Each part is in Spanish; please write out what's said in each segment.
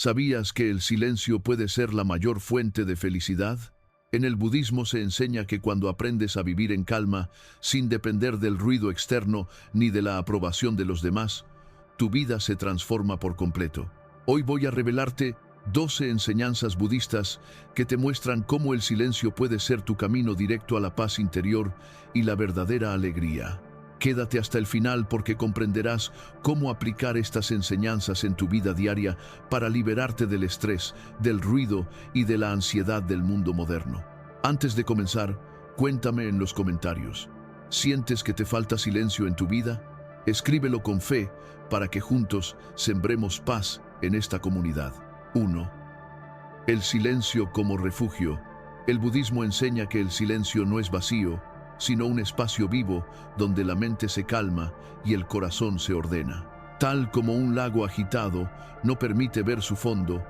¿Sabías que el silencio puede ser la mayor fuente de felicidad? En el budismo se enseña que cuando aprendes a vivir en calma, sin depender del ruido externo ni de la aprobación de los demás, tu vida se transforma por completo. Hoy voy a revelarte 12 enseñanzas budistas que te muestran cómo el silencio puede ser tu camino directo a la paz interior y la verdadera alegría. Quédate hasta el final porque comprenderás cómo aplicar estas enseñanzas en tu vida diaria para liberarte del estrés, del ruido y de la ansiedad del mundo moderno. Antes de comenzar, cuéntame en los comentarios. ¿Sientes que te falta silencio en tu vida? Escríbelo con fe para que juntos sembremos paz en esta comunidad. 1. El silencio como refugio. El budismo enseña que el silencio no es vacío, sino un espacio vivo donde la mente se calma y el corazón se ordena. Tal como un lago agitado no permite ver su fondo,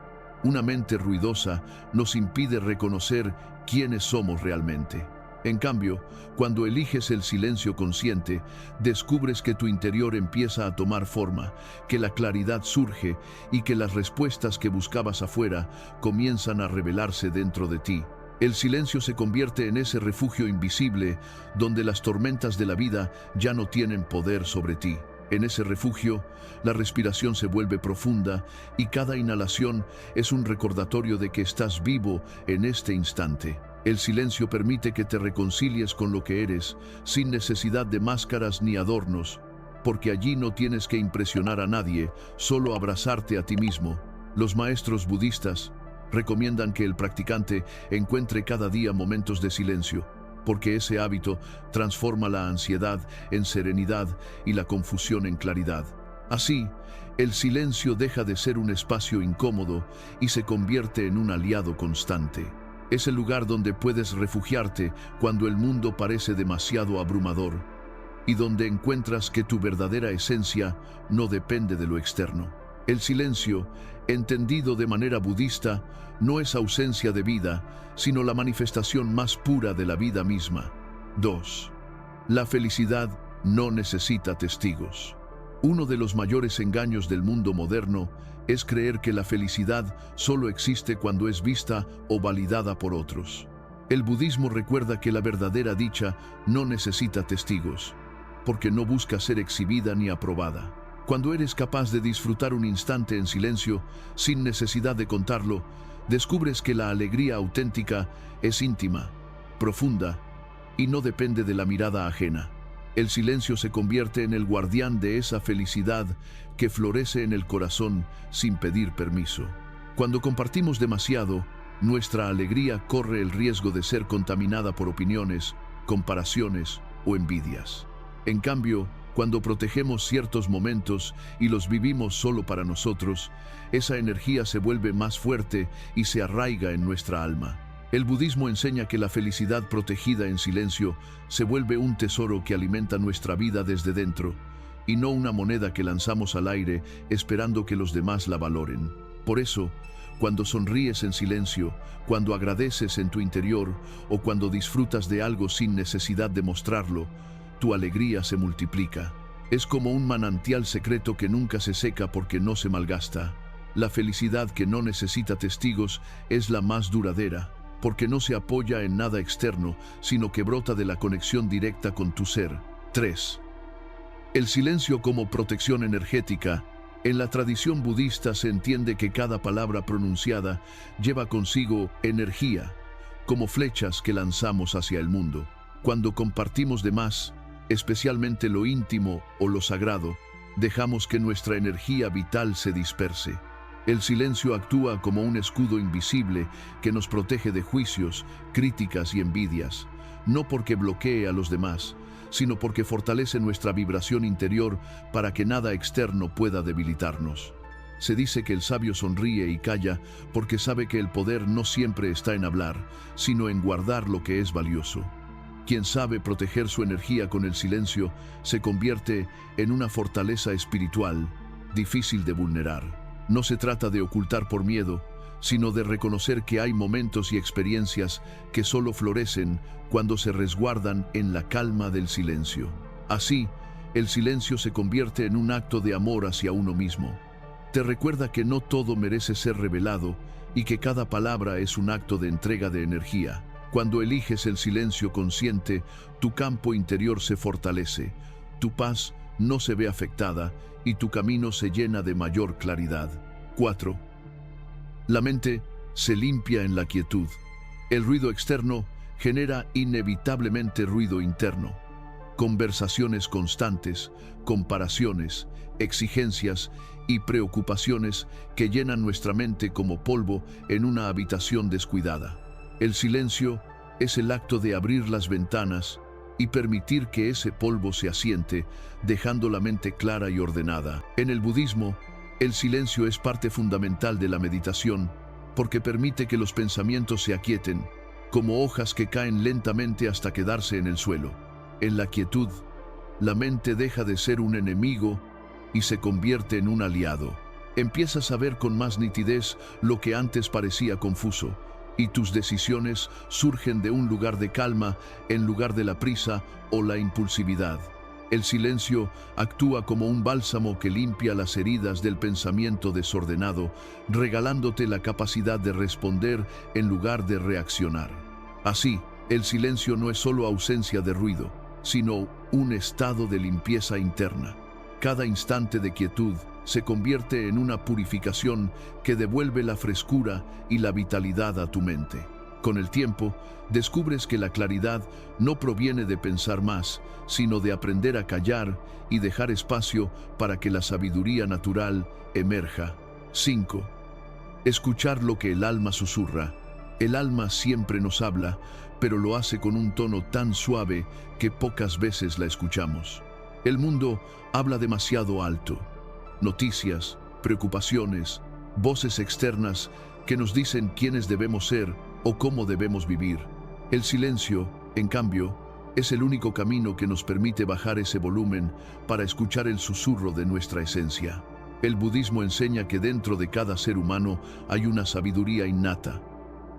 una mente ruidosa nos impide reconocer quiénes somos realmente. En cambio, cuando eliges el silencio consciente, descubres que tu interior empieza a tomar forma, que la claridad surge y que las respuestas que buscabas afuera comienzan a revelarse dentro de ti. El silencio se convierte en ese refugio invisible donde las tormentas de la vida ya no tienen poder sobre ti. En ese refugio, la respiración se vuelve profunda y cada inhalación es un recordatorio de que estás vivo en este instante. El silencio permite que te reconcilies con lo que eres, sin necesidad de máscaras ni adornos, porque allí no tienes que impresionar a nadie, solo abrazarte a ti mismo. Los maestros budistas recomiendan que el practicante encuentre cada día momentos de silencio, porque ese hábito transforma la ansiedad en serenidad y la confusión en claridad. Así, el silencio deja de ser un espacio incómodo y se convierte en un aliado constante. Es el lugar donde puedes refugiarte cuando el mundo parece demasiado abrumador y donde encuentras que tu verdadera esencia no depende de lo externo. El silencio, entendido de manera budista, no es ausencia de vida, sino la manifestación más pura de la vida misma. 2. La felicidad no necesita testigos. Uno de los mayores engaños del mundo moderno es creer que la felicidad solo existe cuando es vista o validada por otros. El budismo recuerda que la verdadera dicha no necesita testigos, porque no busca ser exhibida ni aprobada. Cuando eres capaz de disfrutar un instante en silencio, sin necesidad de contarlo, descubres que la alegría auténtica es íntima, profunda y no depende de la mirada ajena. El silencio se convierte en el guardián de esa felicidad que florece en el corazón sin pedir permiso. Cuando compartimos demasiado, nuestra alegría corre el riesgo de ser contaminada por opiniones, comparaciones o envidias. En cambio, cuando protegemos ciertos momentos y los vivimos solo para nosotros, esa energía se vuelve más fuerte y se arraiga en nuestra alma. El budismo enseña que la felicidad protegida en silencio se vuelve un tesoro que alimenta nuestra vida desde dentro, y no una moneda que lanzamos al aire esperando que los demás la valoren. Por eso, cuando sonríes en silencio, cuando agradeces en tu interior o cuando disfrutas de algo sin necesidad de mostrarlo, tu alegría se multiplica. Es como un manantial secreto que nunca se seca porque no se malgasta. La felicidad que no necesita testigos es la más duradera, porque no se apoya en nada externo, sino que brota de la conexión directa con tu ser. 3. El silencio como protección energética. En la tradición budista se entiende que cada palabra pronunciada lleva consigo energía, como flechas que lanzamos hacia el mundo. Cuando compartimos de más, especialmente lo íntimo o lo sagrado, dejamos que nuestra energía vital se disperse. El silencio actúa como un escudo invisible que nos protege de juicios, críticas y envidias, no porque bloquee a los demás, sino porque fortalece nuestra vibración interior para que nada externo pueda debilitarnos. Se dice que el sabio sonríe y calla porque sabe que el poder no siempre está en hablar, sino en guardar lo que es valioso. Quien sabe proteger su energía con el silencio se convierte en una fortaleza espiritual, difícil de vulnerar. No se trata de ocultar por miedo, sino de reconocer que hay momentos y experiencias que solo florecen cuando se resguardan en la calma del silencio. Así, el silencio se convierte en un acto de amor hacia uno mismo. Te recuerda que no todo merece ser revelado y que cada palabra es un acto de entrega de energía. Cuando eliges el silencio consciente, tu campo interior se fortalece, tu paz no se ve afectada y tu camino se llena de mayor claridad. 4. La mente se limpia en la quietud. El ruido externo genera inevitablemente ruido interno. Conversaciones constantes, comparaciones, exigencias y preocupaciones que llenan nuestra mente como polvo en una habitación descuidada. El silencio es el acto de abrir las ventanas y permitir que ese polvo se asiente, dejando la mente clara y ordenada. En el budismo, el silencio es parte fundamental de la meditación porque permite que los pensamientos se aquieten, como hojas que caen lentamente hasta quedarse en el suelo. En la quietud, la mente deja de ser un enemigo y se convierte en un aliado. Empiezas a ver con más nitidez lo que antes parecía confuso, y tus decisiones surgen de un lugar de calma en lugar de la prisa o la impulsividad. El silencio actúa como un bálsamo que limpia las heridas del pensamiento desordenado, regalándote la capacidad de responder en lugar de reaccionar. Así, el silencio no es solo ausencia de ruido, sino un estado de limpieza interna. Cada instante de quietud se convierte en una purificación que devuelve la frescura y la vitalidad a tu mente. Con el tiempo, descubres que la claridad no proviene de pensar más, sino de aprender a callar y dejar espacio para que la sabiduría natural emerja. 5. Escuchar lo que el alma susurra. El alma siempre nos habla, pero lo hace con un tono tan suave que pocas veces la escuchamos. El mundo habla demasiado alto. Noticias, preocupaciones, voces externas que nos dicen quiénes debemos ser o cómo debemos vivir. El silencio, en cambio, es el único camino que nos permite bajar ese volumen para escuchar el susurro de nuestra esencia. El budismo enseña que dentro de cada ser humano hay una sabiduría innata,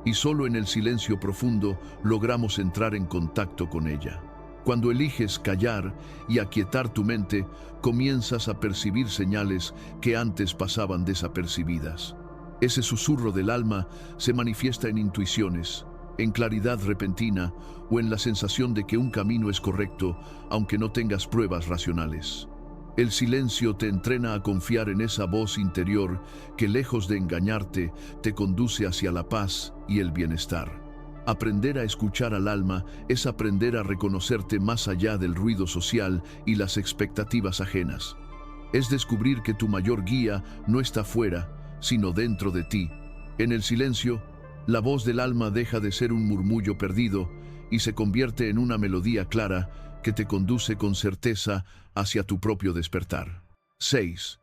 y solo en el silencio profundo logramos entrar en contacto con ella. Cuando eliges callar y aquietar tu mente, comienzas a percibir señales que antes pasaban desapercibidas. Ese susurro del alma se manifiesta en intuiciones, en claridad repentina o en la sensación de que un camino es correcto, aunque no tengas pruebas racionales. El silencio te entrena a confiar en esa voz interior que, lejos de engañarte, te conduce hacia la paz y el bienestar. Aprender a escuchar al alma es aprender a reconocerte más allá del ruido social y las expectativas ajenas. Es descubrir que tu mayor guía no está fuera, sino dentro de ti. En el silencio, la voz del alma deja de ser un murmullo perdido y se convierte en una melodía clara que te conduce con certeza hacia tu propio despertar. 6.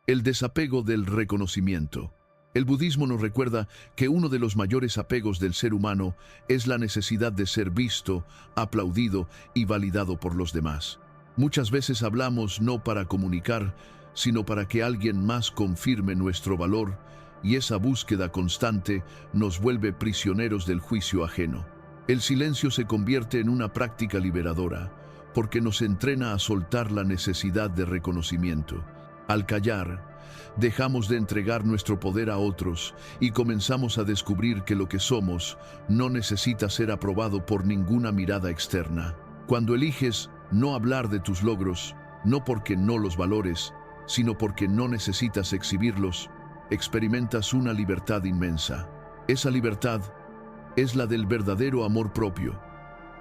El desapego del reconocimiento. El budismo nos recuerda que uno de los mayores apegos del ser humano es la necesidad de ser visto, aplaudido y validado por los demás. Muchas veces hablamos no para comunicar, sino para que alguien más confirme nuestro valor, y esa búsqueda constante nos vuelve prisioneros del juicio ajeno. El silencio se convierte en una práctica liberadora, porque nos entrena a soltar la necesidad de reconocimiento. Al callar, dejamos de entregar nuestro poder a otros y comenzamos a descubrir que lo que somos no necesita ser aprobado por ninguna mirada externa. Cuando eliges no hablar de tus logros, no porque no los valores, sino porque no necesitas exhibirlos, experimentas una libertad inmensa. Esa libertad es la del verdadero amor propio,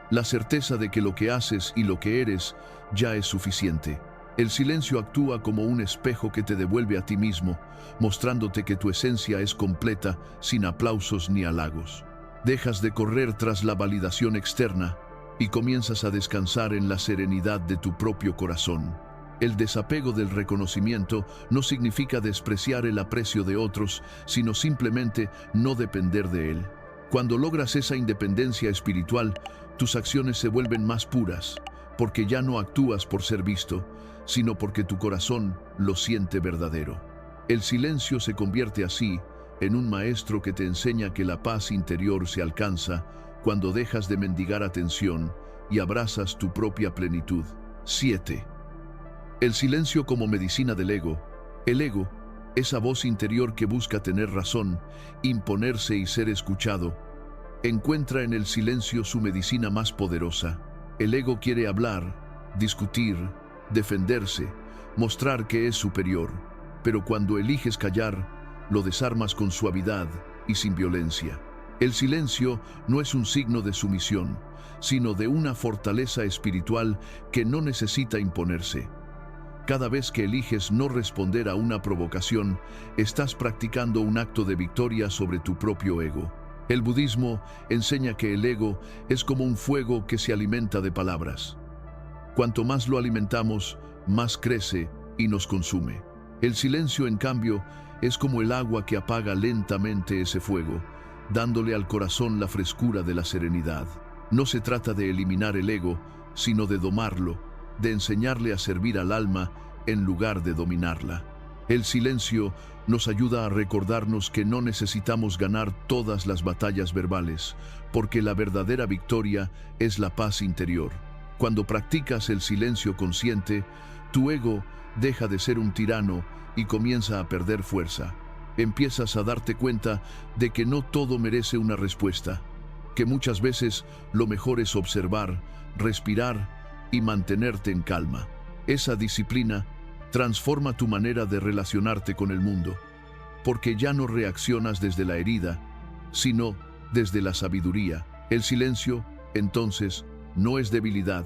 la certeza de que lo que haces y lo que eres ya es suficiente. El silencio actúa como un espejo que te devuelve a ti mismo, mostrándote que tu esencia es completa, sin aplausos ni halagos. Dejas de correr tras la validación externa y comienzas a descansar en la serenidad de tu propio corazón. El desapego del reconocimiento no significa despreciar el aprecio de otros, sino simplemente no depender de él. Cuando logras esa independencia espiritual, tus acciones se vuelven más puras, porque ya no actúas por ser visto, sino porque tu corazón lo siente verdadero. El silencio se convierte así en un maestro que te enseña que la paz interior se alcanza cuando dejas de mendigar atención y abrazas tu propia plenitud. 7. El silencio como medicina del ego. El ego esa voz interior que busca tener razón, imponerse y ser escuchado, encuentra en el silencio su medicina más poderosa. El ego quiere hablar, discutir, defenderse, mostrar que es superior, pero cuando eliges callar, lo desarmas con suavidad y sin violencia. El silencio no es un signo de sumisión, sino de una fortaleza espiritual que no necesita imponerse. Cada vez que eliges no responder a una provocación, estás practicando un acto de victoria sobre tu propio ego. El budismo enseña que el ego es como un fuego que se alimenta de palabras. Cuanto más lo alimentamos, más crece y nos consume. El silencio, en cambio, es como el agua que apaga lentamente ese fuego, dándole al corazón la frescura de la serenidad. No se trata de eliminar el ego, sino de domarlo, de enseñarle a servir al alma en lugar de dominarla. El silencio nos ayuda a recordarnos que no necesitamos ganar todas las batallas verbales, porque la verdadera victoria es la paz interior. Cuando practicas el silencio consciente, tu ego deja de ser un tirano y comienza a perder fuerza. Empiezas a darte cuenta de que no todo merece una respuesta, que muchas veces lo mejor es observar, respirar y mantenerte en calma. Esa disciplina transforma tu manera de relacionarte con el mundo, porque ya no reaccionas desde la herida, sino desde la sabiduría. El silencio, entonces, no es debilidad,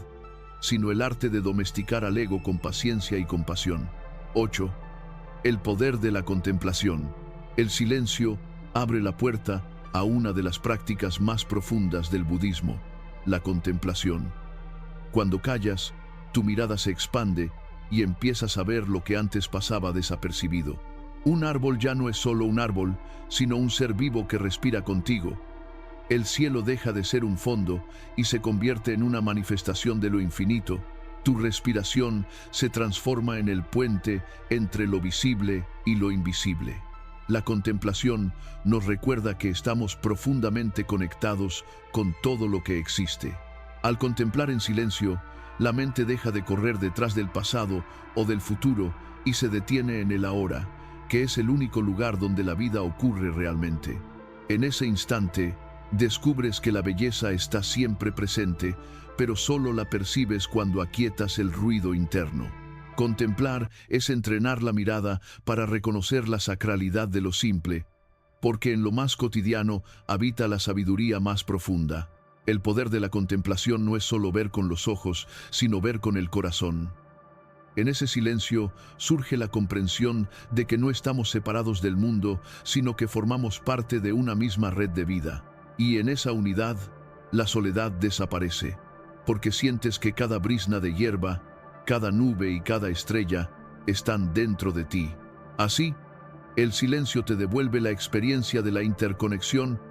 sino el arte de domesticar al ego con paciencia y compasión. 8. El poder de la contemplación. El silencio abre la puerta a una de las prácticas más profundas del budismo, la contemplación. Cuando callas, tu mirada se expande y empiezas a ver lo que antes pasaba desapercibido. Un árbol ya no es solo un árbol, sino un ser vivo que respira contigo. El cielo deja de ser un fondo y se convierte en una manifestación de lo infinito. Tu respiración se transforma en el puente entre lo visible y lo invisible. La contemplación nos recuerda que estamos profundamente conectados con todo lo que existe. Al contemplar en silencio, la mente deja de correr detrás del pasado o del futuro y se detiene en el ahora, que es el único lugar donde la vida ocurre realmente. En ese instante, descubres que la belleza está siempre presente, pero solo la percibes cuando aquietas el ruido interno. Contemplar es entrenar la mirada para reconocer la sacralidad de lo simple, porque en lo más cotidiano habita la sabiduría más profunda. El poder de la contemplación no es solo ver con los ojos, sino ver con el corazón. En ese silencio surge la comprensión de que no estamos separados del mundo, sino que formamos parte de una misma red de vida. Y en esa unidad, la soledad desaparece, porque sientes que cada brizna de hierba, cada nube y cada estrella están dentro de ti. Así, el silencio te devuelve la experiencia de la interconexión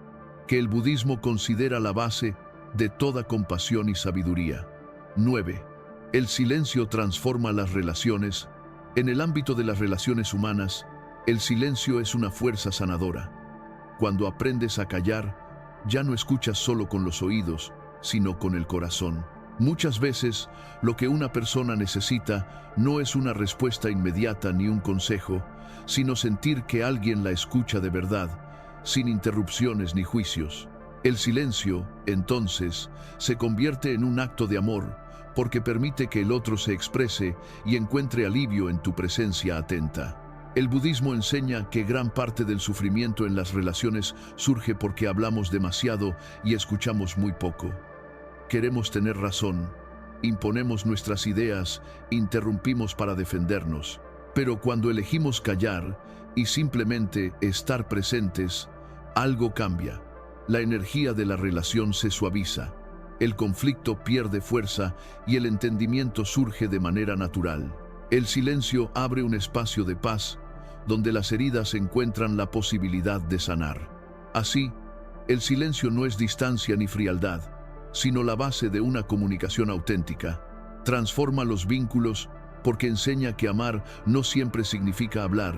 que el budismo considera la base de toda compasión y sabiduría. 9. El silencio transforma las relaciones. En el ámbito de las relaciones humanas, el silencio es una fuerza sanadora. Cuando aprendes a callar, ya no escuchas solo con los oídos, sino con el corazón. Muchas veces, lo que una persona necesita no es una respuesta inmediata ni un consejo, sino sentir que alguien la escucha de verdad, sin interrupciones ni juicios. El silencio, entonces, se convierte en un acto de amor, porque permite que el otro se exprese y encuentre alivio en tu presencia atenta. El budismo enseña que gran parte del sufrimiento en las relaciones surge porque hablamos demasiado y escuchamos muy poco. Queremos tener razón, imponemos nuestras ideas, interrumpimos para defendernos. Pero cuando elegimos callar y simplemente estar presentes, algo cambia. La energía de la relación se suaviza, el conflicto pierde fuerza y el entendimiento surge de manera natural. El silencio abre un espacio de paz, donde las heridas encuentran la posibilidad de sanar. Así, el silencio no es distancia ni frialdad, sino la base de una comunicación auténtica. Transforma los vínculos porque enseña que amar no siempre significa hablar,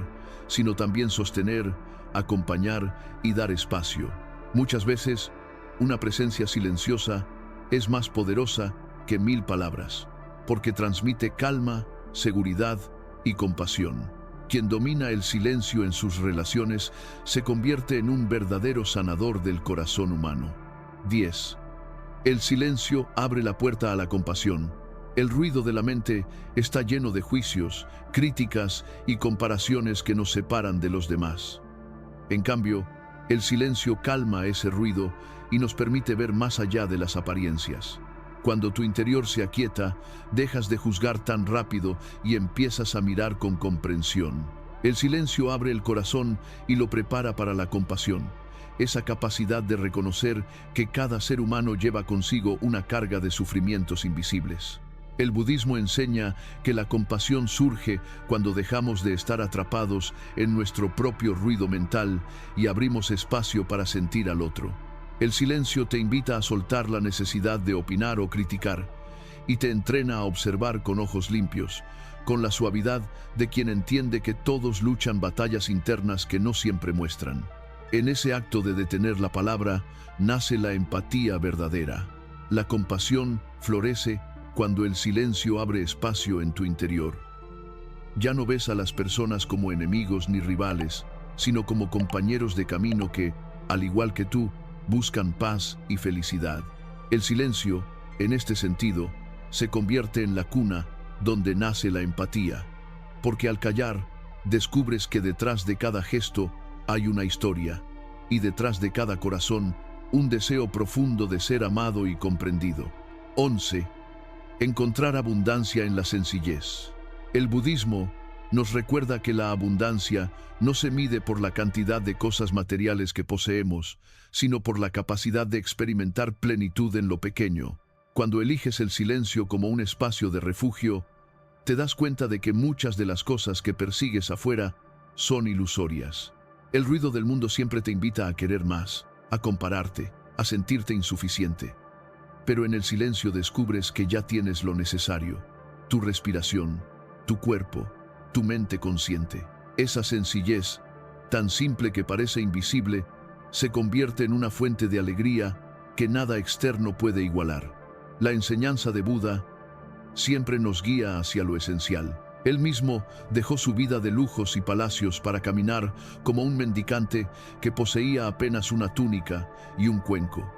sino también sostener, acompañar y dar espacio. Muchas veces, una presencia silenciosa es más poderosa que 1000 palabras, porque transmite calma, seguridad y compasión. Quien domina el silencio en sus relaciones se convierte en un verdadero sanador del corazón humano. 10. El silencio abre la puerta a la compasión. El ruido de la mente está lleno de juicios, críticas y comparaciones que nos separan de los demás. En cambio, el silencio calma ese ruido y nos permite ver más allá de las apariencias. Cuando tu interior se aquieta, dejas de juzgar tan rápido y empiezas a mirar con comprensión. El silencio abre el corazón y lo prepara para la compasión, esa capacidad de reconocer que cada ser humano lleva consigo una carga de sufrimientos invisibles. El budismo enseña que la compasión surge cuando dejamos de estar atrapados en nuestro propio ruido mental y abrimos espacio para sentir al otro. El silencio te invita a soltar la necesidad de opinar o criticar y te entrena a observar con ojos limpios, con la suavidad de quien entiende que todos luchan batallas internas que no siempre muestran. En ese acto de detener la palabra nace la empatía verdadera. La compasión florece cuando el silencio abre espacio en tu interior. Ya no ves a las personas como enemigos ni rivales, sino como compañeros de camino que, al igual que tú, buscan paz y felicidad. El silencio, en este sentido, se convierte en la cuna donde nace la empatía, porque al callar, descubres que detrás de cada gesto hay una historia, y detrás de cada corazón, un deseo profundo de ser amado y comprendido. 11. Encontrar abundancia en la sencillez. El budismo nos recuerda que la abundancia no se mide por la cantidad de cosas materiales que poseemos, sino por la capacidad de experimentar plenitud en lo pequeño. Cuando eliges el silencio como un espacio de refugio, te das cuenta de que muchas de las cosas que persigues afuera son ilusorias. El ruido del mundo siempre te invita a querer más, a compararte, a sentirte insuficiente. Pero en el silencio descubres que ya tienes lo necesario: tu respiración, tu cuerpo, tu mente consciente. Esa sencillez, tan simple que parece invisible, se convierte en una fuente de alegría que nada externo puede igualar. La enseñanza de Buda siempre nos guía hacia lo esencial. Él mismo dejó su vida de lujos y palacios para caminar como un mendicante que poseía apenas una túnica y un cuenco.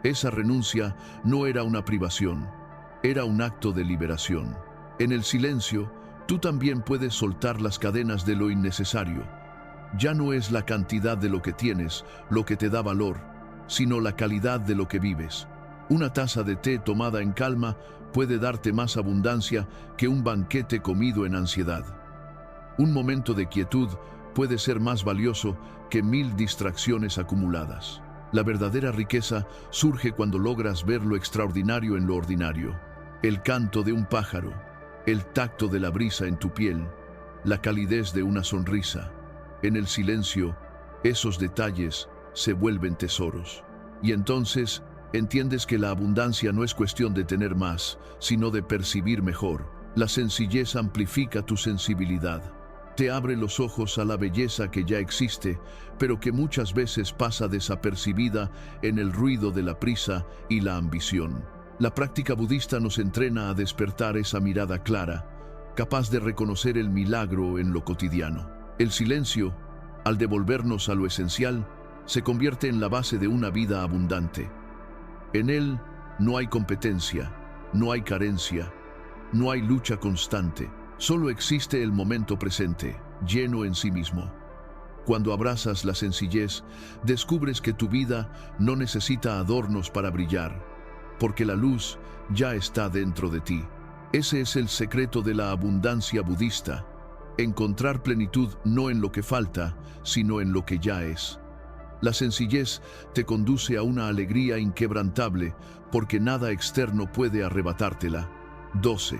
Esa renuncia no era una privación, era un acto de liberación. En el silencio, tú también puedes soltar las cadenas de lo innecesario. Ya no es la cantidad de lo que tienes lo que te da valor, sino la calidad de lo que vives. Una taza de té tomada en calma puede darte más abundancia que un banquete comido en ansiedad. Un momento de quietud puede ser más valioso que 1000 distracciones acumuladas. La verdadera riqueza surge cuando logras ver lo extraordinario en lo ordinario. El canto de un pájaro, el tacto de la brisa en tu piel, la calidez de una sonrisa. En el silencio, esos detalles se vuelven tesoros. Y entonces entiendes que la abundancia no es cuestión de tener más, sino de percibir mejor. La sencillez amplifica tu sensibilidad. Te abre los ojos a la belleza que ya existe, pero que muchas veces pasa desapercibida en el ruido de la prisa y la ambición. La práctica budista nos entrena a despertar esa mirada clara, capaz de reconocer el milagro en lo cotidiano. El silencio, al devolvernos a lo esencial, se convierte en la base de una vida abundante. En él no hay competencia, no hay carencia, no hay lucha constante. Solo existe el momento presente, lleno en sí mismo. Cuando abrazas la sencillez, descubres que tu vida no necesita adornos para brillar, porque la luz ya está dentro de ti. Ese es el secreto de la abundancia budista: encontrar plenitud no en lo que falta, sino en lo que ya es. La sencillez te conduce a una alegría inquebrantable, porque nada externo puede arrebatártela. 12.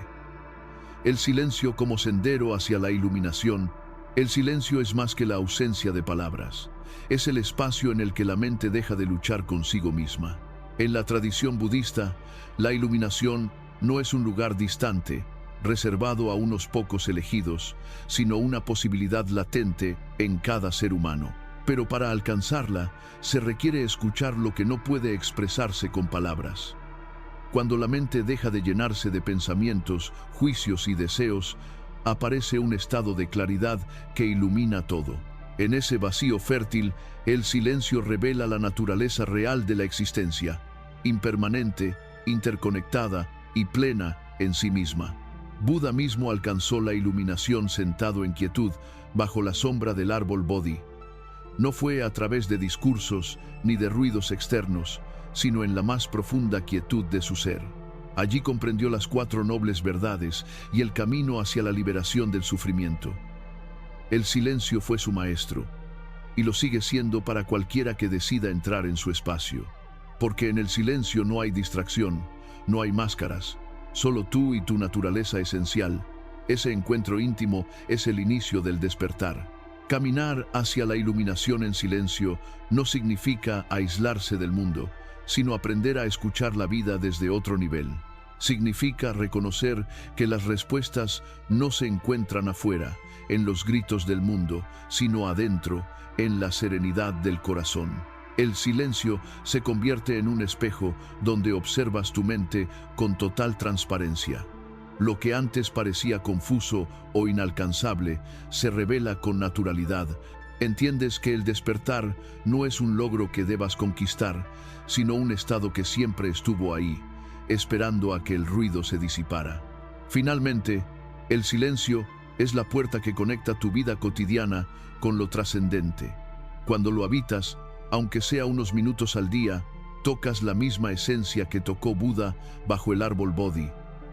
El silencio como sendero hacia la iluminación. El silencio es más que la ausencia de palabras. Es el espacio en el que la mente deja de luchar consigo misma. En la tradición budista, la iluminación no es un lugar distante, reservado a unos pocos elegidos, sino una posibilidad latente en cada ser humano. Pero para alcanzarla, se requiere escuchar lo que no puede expresarse con palabras. Cuando la mente deja de llenarse de pensamientos, juicios y deseos, aparece un estado de claridad que ilumina todo. En ese vacío fértil, el silencio revela la naturaleza real de la existencia, impermanente, interconectada y plena en sí misma. Buda mismo alcanzó la iluminación sentado en quietud bajo la sombra del árbol Bodhi. No fue a través de discursos ni de ruidos externos, sino en la más profunda quietud de su ser. Allí comprendió las 4 nobles verdades y el camino hacia la liberación del sufrimiento. El silencio fue su maestro, y lo sigue siendo para cualquiera que decida entrar en su espacio. Porque en el silencio no hay distracción, no hay máscaras, solo tú y tu naturaleza esencial. Ese encuentro íntimo es el inicio del despertar. Caminar hacia la iluminación en silencio no significa aislarse del mundo, sino aprender a escuchar la vida desde otro nivel. Significa reconocer que las respuestas no se encuentran afuera, en los gritos del mundo, sino adentro, en la serenidad del corazón. El silencio se convierte en un espejo donde observas tu mente con total transparencia. Lo que antes parecía confuso o inalcanzable se revela con naturalidad. Entiendes que el despertar no es un logro que debas conquistar, sino un estado que siempre estuvo ahí, esperando a que el ruido se disipara. Finalmente, el silencio es la puerta que conecta tu vida cotidiana con lo trascendente. Cuando lo habitas, aunque sea unos minutos al día, tocas la misma esencia que tocó Buda bajo el árbol Bodhi.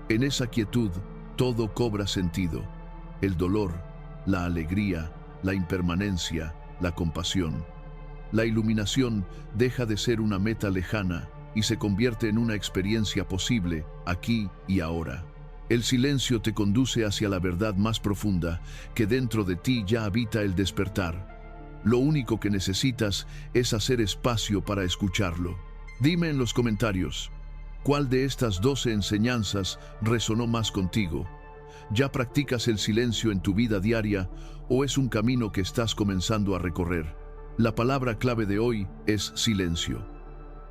En esa quietud, todo cobra sentido. El dolor, la alegría, la impermanencia, la compasión. La iluminación deja de ser una meta lejana y se convierte en una experiencia posible, aquí y ahora. El silencio te conduce hacia la verdad más profunda, que dentro de ti ya habita el despertar. Lo único que necesitas es hacer espacio para escucharlo. Dime en los comentarios, ¿cuál de estas 12 enseñanzas resonó más contigo? ¿Ya practicas el silencio en tu vida diaria o es un camino que estás comenzando a recorrer? La palabra clave de hoy es silencio.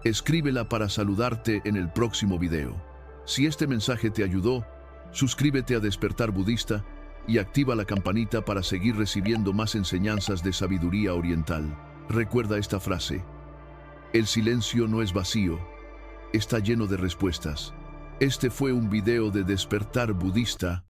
Escríbela para saludarte en el próximo video. Si este mensaje te ayudó, suscríbete a Despertar Budista y activa la campanita para seguir recibiendo más enseñanzas de sabiduría oriental. Recuerda esta frase: el silencio no es vacío, está lleno de respuestas. Este fue un video de Despertar Budista.